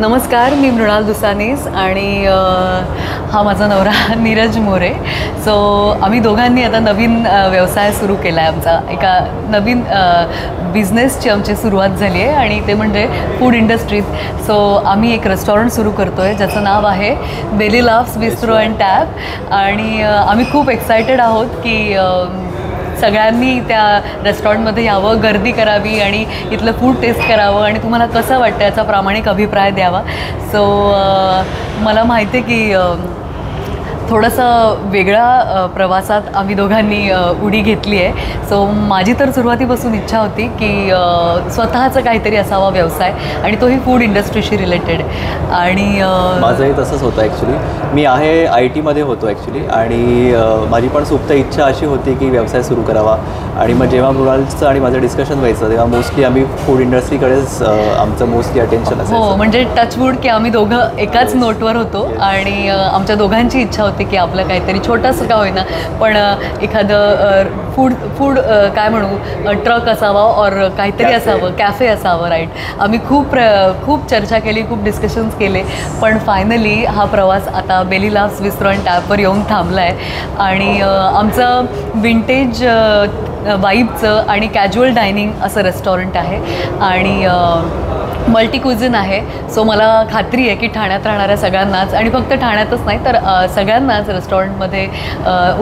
नमस्कार, मी मृणाल दुसानीस आणि हा माझा नवरा नीरज मोरे. सो आम्ही दोघांनी आता नवीन व्यवसाय सुरू केला आहे. आमचा एका नवीन बिझनेसची आमची सुरुवात झाली आहे आणि ते म्हणजे फूड इंडस्ट्रीत. सो आम्ही एक रेस्टॉरंट सुरू करतो आहे ज्याचं नाव आहे Belly Loves Bistro and Tap. आणि आम्ही खूप एक्सायटेड आहोत की सगळ्यांनी त्या रेस्टॉरंटमध्ये यावं, गर्दी करावी आणि इथलं फूड टेस्ट करावं आणि तुम्हाला कसं वाटतं याचा प्रामाणिक अभिप्राय द्यावा. सो मला माहिती आहे की थोडंसं वेगळा प्रवासात आम्ही दोघांनी उडी घेतली आहे. सो माझी तर सुरुवातीपासून इच्छा होती की स्वतःचं काहीतरी असावा व्यवसाय आणि तोही फूड इंडस्ट्रीशी रिलेटेड. आणि माझंही तसंच होतं ॲक्च्युली. मी आहे IT मध्ये होतो ॲक्च्युली आणि माझी पण सुप्त इच्छा अशी होती की व्यवसाय सुरू करावा. आणि मग जेव्हा मृणालचं आणि माझं डिस्कशन व्हायचं तेव्हा मोस्टली आम्ही फूड इंडस्ट्रीकडेच आमचं मोस्टली अटेन्शन असायचं. हो, म्हणजे टचवूड की आम्ही दोघं एकाच नोटवर होतो आणि आमच्या दोघांची इच्छा होती की आपलं काहीतरी छोटंसं का होईना पण एखादं फूड काय म्हणू ट्रक असावा और काहीतरी असावं, कॅफे असावं. राईट. आम्ही खूप चर्चा केली, खूप डिस्कशन्स केले, पण फायनली हा प्रवास आता बेली लव्स बिस्ट्रो अँड टॅपवर येऊन थांबला आहे. आणि आमचं विंटेज वाईबचं आणि कॅज्युअल डायनिंग असं रेस्टॉरंट आहे आणि मल्टी क्युझिन आहे. सो मला खात्री आहे की ठाण्यात राहणाऱ्या सगळ्यांनाच आणि फक्त ठाण्यातच नाही तर सगळ्यांनाच रेस्टॉरंटमध्ये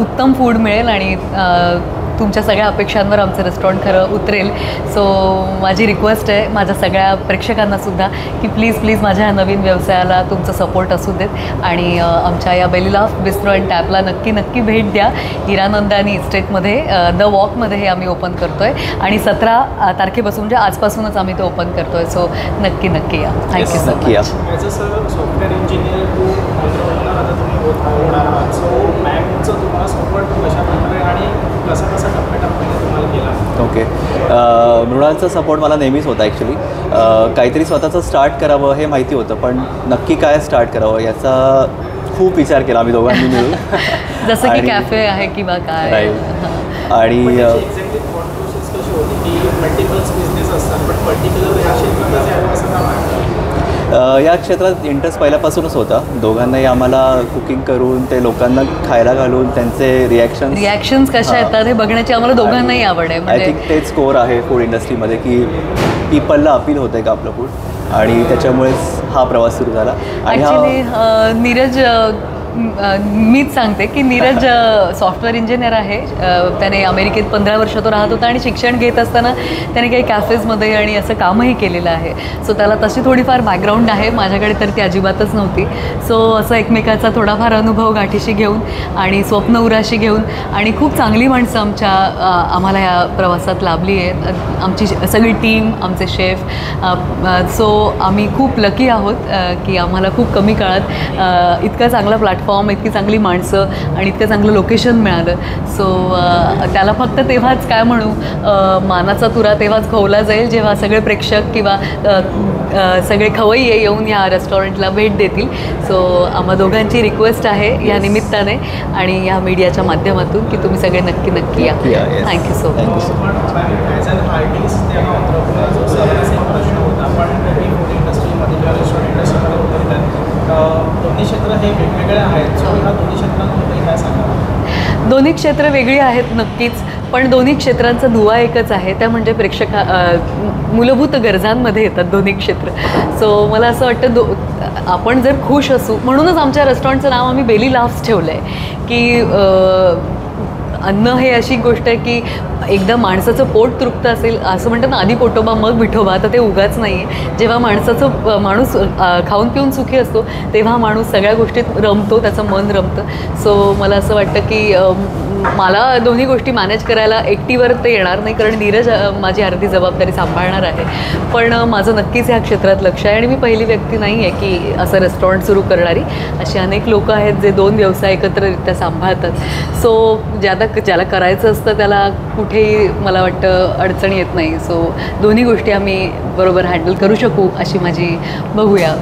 उत्तम फूड मिळेल आणि तुमच्या सगळ्या अपेक्षांवर आमचं रेस्टॉरंट खरं उतरेल. सो माझी रिक्वेस्ट आहे माझ्या सगळ्या प्रेक्षकांनासुद्धा की प्लीज माझ्या ह्या नवीन व्यवसायाला तुमचं सपोर्ट असू देत आणि आमच्या या बेली लव्स बिस्ट्रो अँड टॅपला नक्की भेट द्या. हिरानंदानी इस्टेटमध्ये द वॉकमध्ये हे आम्ही ओपन करतो आहे आणि 17 तारखेपासून म्हणजे आजपासूनच आम्ही ते ओपन करतो आहे. सो नक्की या. Thank you so much. Software engineer आता तुम्ही होणार आहात. सो मॅमचं तुम्हाला सपोर्ट कशा प्रकारे आणि कसा टप्प्याटप्प्याने तुम्हाला केला? ओके. मृणालचा सपोर्ट मला नेहमीच होता ॲक्च्युली. काहीतरी स्वतःचं स्टार्ट करावं हे माहिती होतं पण नक्की काय स्टार्ट करावं याचा खूप विचार केला आम्ही दोघांनी मिळून. जसं की कॅफे आहे किंवा काय. राईट. आणि एक्झॅक्टली थॉट प्रोसेस कशी होती की मल्टिपल्स बिझनेस असतात पण पर्टिक्युलर या क्षेत्रातच यावं असं का वाटतं? या क्षेत्रात इंटरेस्ट पहिल्यापासूनच होता. दोघांनाही आम्हाला कुकिंग करून ते लोकांना खायला घालून त्यांचे रिॲक्शन्स कशा येतात हे बघण्याची आम्हाला दोघांनाही आवड आहे. आय थिंक तेच स्कोर आहे फूड इंडस्ट्रीमध्ये की पीपलला अपील होतं आहे का आपलं फूड आणि त्याच्यामुळेच हा प्रवास सुरू झाला. आणि ॲक्च्युली नीरज मीच सांगते की नीरज सॉफ्टवेअर इंजिनियर आहे. त्याने अमेरिकेत 15 वर्ष तो राहत होता आणि शिक्षण घेत असताना त्याने काही कॅफेजमध्ये आणि असं कामही केलेलं आहे. सो त्याला तशी थोडीफार बॅकग्राऊंड आहे. माझ्याकडे तर ती अजिबातच नव्हती. सो असं एकमेकाचा थोडाफार अनुभव गाठीशी घेऊन आणि स्वप्न उराशी घेऊन आणि खूप चांगली माणसं आम्हाला या प्रवासात लाभली आहेत. आमची सगळी टीम, आमचे शेफ. सो आम्ही खूप लकी आहोत की आम्हाला खूप कमी काळात इतका चांगला प्लॅटफॉर्म, इतकी चांगली माणसं आणि इतकं चांगलं लोकेशन मिळालं. सो त्याला फक्त तेव्हाच काय म्हणू मानाचा तुरा तेव्हाच खवला जाईल जेव्हा सगळे प्रेक्षक किंवा सगळे खवय्ये येऊन ह्या रेस्टॉरंटला भेट देतील. सो आम्हा दोघांची रिक्वेस्ट आहे या निमित्ताने आणि या मीडियाच्या माध्यमातून की तुम्ही सगळे नक्की या. Thank you so much. As an artist तेव्हा जो सर्वच एक प्रश्न होता पण फूड इंडस्ट्रीमध्ये किंवा रेस्टॉरंट इंडस्ट्रीमध्ये होते तर दोन्ही क्षेत्र हे वेगवेगळे आहेत. सो ह्या दोन्ही क्षेत्रांमध्ये काय सांगा? दोन्ही क्षेत्र वेगळी आहेत नक्कीच, पण दोन्ही क्षेत्रांचा दुवा एकच आहे, त्या म्हणजे मूलभूत गरजांमध्ये येतात दोन्ही क्षेत्र. सो मला असं वाटतं आपण जर खुश असू म्हणूनच आमच्या रेस्टॉरंटचं नाव आम्ही बेली लव्स ठेवलं आहे की अन्न हे अशी गोष्ट आहे की एकदा माणसाचं पोट तृप्त असेल असं म्हणतात ना, आधी पोटोबा मग विठोबा, तर ते उगाच नाही आहे. जेव्हा माणूस खाऊन पिऊन सुखी असतो तेव्हा माणूस सगळ्या गोष्टीत रमतो, त्याचं मन रमतं. सो मला असं वाटतं की मला दोन्ही गोष्टी मॅनेज करायला एकटीवर ते येणार नाही कारण नीरज माझी अर्धी जबाबदारी सांभाळणार आहे. पण माझं नक्कीच ह्या क्षेत्रात लक्ष आहे आणि मी पहिली व्यक्ती नाही आहे की असं रेस्टॉरंट सुरू करणारी. अशी अनेक लोकं आहेत जे 2 व्यवसाय एकत्ररित्या सांभाळतात. सो ज्याला करायचं असतं त्याला कुठेही मला वाटतं अडचणी येत नाही. सो दोन्ही गोष्टी आम्ही बरोबर हँडल करू शकू अशी माझी बघूया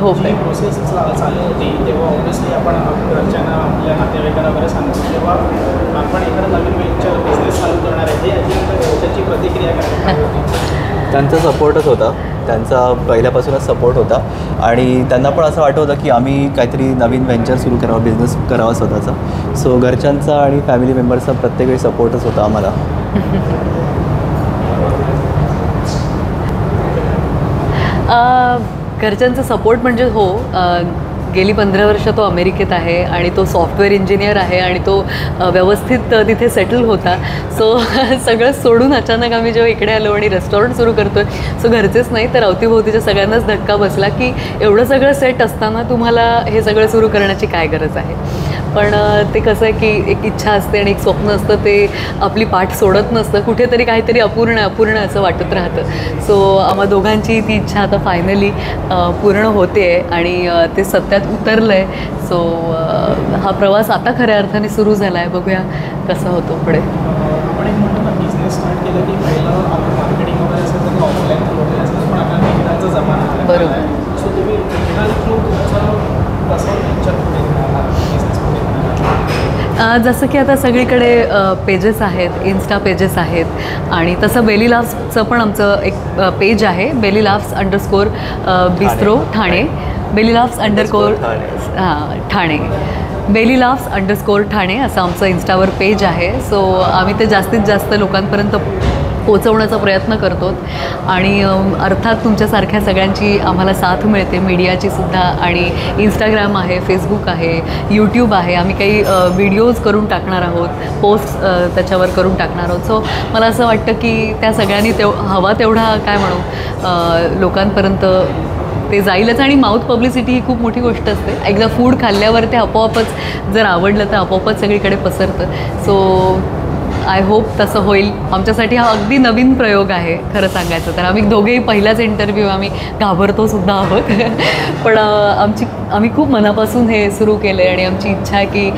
होप आहे. प्रोसेस चालू होती तेव्हा ऑब्व्हियसली आपण घरच्यांना आपल्या नातेवाईकांना वगैरे सांगतो तेव्हा आपण एखादा नवीन बिझनेस चालू करणार आहे हे घरच्याची प्रतिक्रिया काय? त्यांचा सपोर्टच होता, त्यांचा पहिल्यापासूनच सपोर्ट होता आणि त्यांना पण असं वाटत होतं की आम्ही काहीतरी नवीन व्हेंचर सुरू करावा, बिझनेस करावा स्वतःचा. सो घरच्यांचा आणि फॅमिली मेंबर्सचा प्रत्येक वेळी सपोर्टच होता आम्हाला. घरच्यांचा सपोर्ट म्हणजे हो, गेली 15 वर्ष तो अमेरिकेत आहे आणि तो सॉफ्टवेअर इंजिनियर आहे आणि तो व्यवस्थित तिथे सेटल होता. सो सगळं सोडून अचानक आम्ही जेव्हा इकडे आलो आणि रेस्टॉरंट सुरू करतो आहे, सो घरचेच नाही तर अवतीभोवतीच्या सगळ्यांनाच धक्का बसला की एवढं सगळं सेट असताना तुम्हाला हे सगळं सुरू करण्याची काय गरज आहे. पण ते कसं आहे की एक इच्छा असते आणि एक स्वप्न असतं, ते आपली पाठ सोडत नसतं, कुठेतरी काहीतरी अपूर्ण असं वाटत राहतं. सो आम्हा दोघांची ती इच्छा आता फायनली पूर्ण होते आहे आणि ते सत्यात उतरलं आहे. सो हा प्रवास आता खऱ्या अर्थाने सुरू झाला आहे. बघूया कसा होतो पुढे. आपण एक म्हणतो ना, बिझनेस स्टार्ट केलं की पहिलं आपण मार्केटिंग वगैरे असेल तर ऑफलाईन थ्रू वगैरे असेल, पण आता डिजिटलचा जमाना आहे. बरोबर. सो तुम्ही डिजिटल थ्रू तुमचं कसं वेंचर पुढे बिझनेस पुढे जसं की आता सगळीकडे पेजेस आहेत, इन्स्टा पेजेस आहेत आणि तसं बेली लाव्सचं पण आमचं एक पेज आहे, Belly Loves _ Bistro Thane, Belly Loves Thane, Belly Loves _ Thane असं आमचं इन्स्टावर पेज आहे. सो आम्ही ते जास्तीत जास्त लोकांपर्यंत पोचवण्याचा प्रयत्न करतो आणि अर्थात तुमच्यासारख्या सगळ्यांची आम्हाला साथ मिळते, मीडियाची सुद्धा. आणि इंस्टाग्राम आहे, फेसबुक आहे, यूट्यूब आहे. आम्ही काही व्हिडिओज करून टाकणार आहोत, पोस्ट त्याच्यावर करून टाकणार आहोत. सो मला असं वाटतं की त्या सगळ्यांनी हवा तेवढा काय म्हणू लोकांपर्यंत ते जाईलच. आणि माउथ पब्लिसिटी ही खूप मोठी गोष्ट असते. एकदा फूड खाल्ल्यावर ते आपोआपच जर आवडलं तर आपोआपच सगळीकडे पसरतं. सो आय होप तसं होईल. आमच्यासाठी हा अगदी नवीन प्रयोग आहे खरं सांगायचं तर. आम्ही दोघेही पहिलाच इंटरव्ह्यू, आम्ही घाबरतो सुद्धा आहोत पण आम्ही खूप मनापासून हे सुरू केलं आहे आणि आमची इच्छा आहे की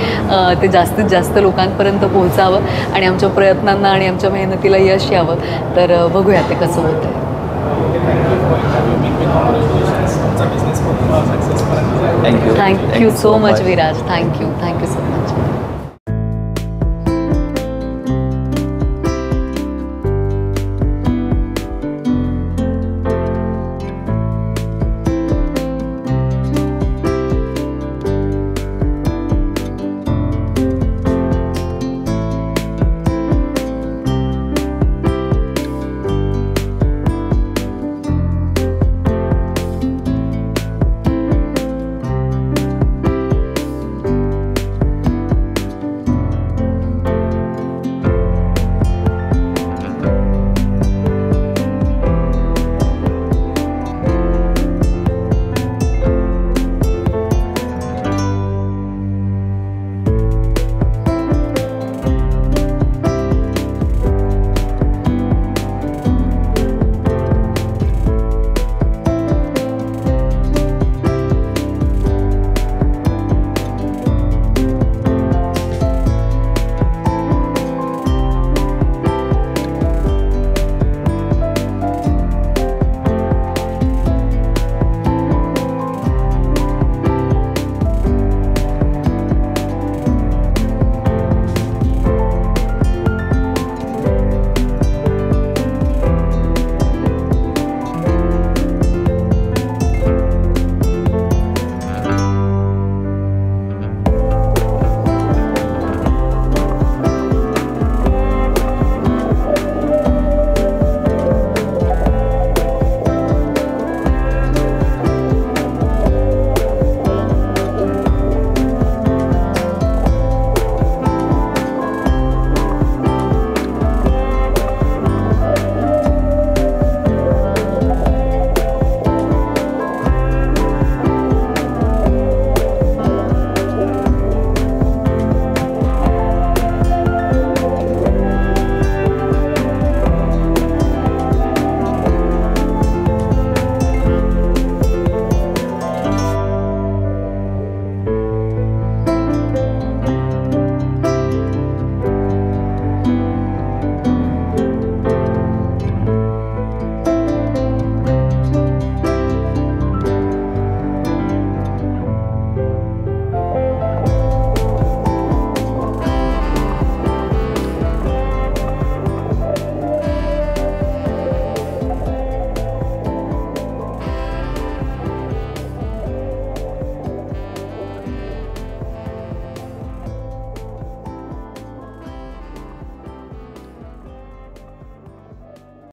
ते जास्तीत जास्त लोकांपर्यंत पोहोचावं आणि आमच्या प्रयत्नांना आणि आमच्या मेहनतीला यश यावं. तर बघूया ते कसं होतं आहे. Thank you thank you so much Viraj. Thank you so much.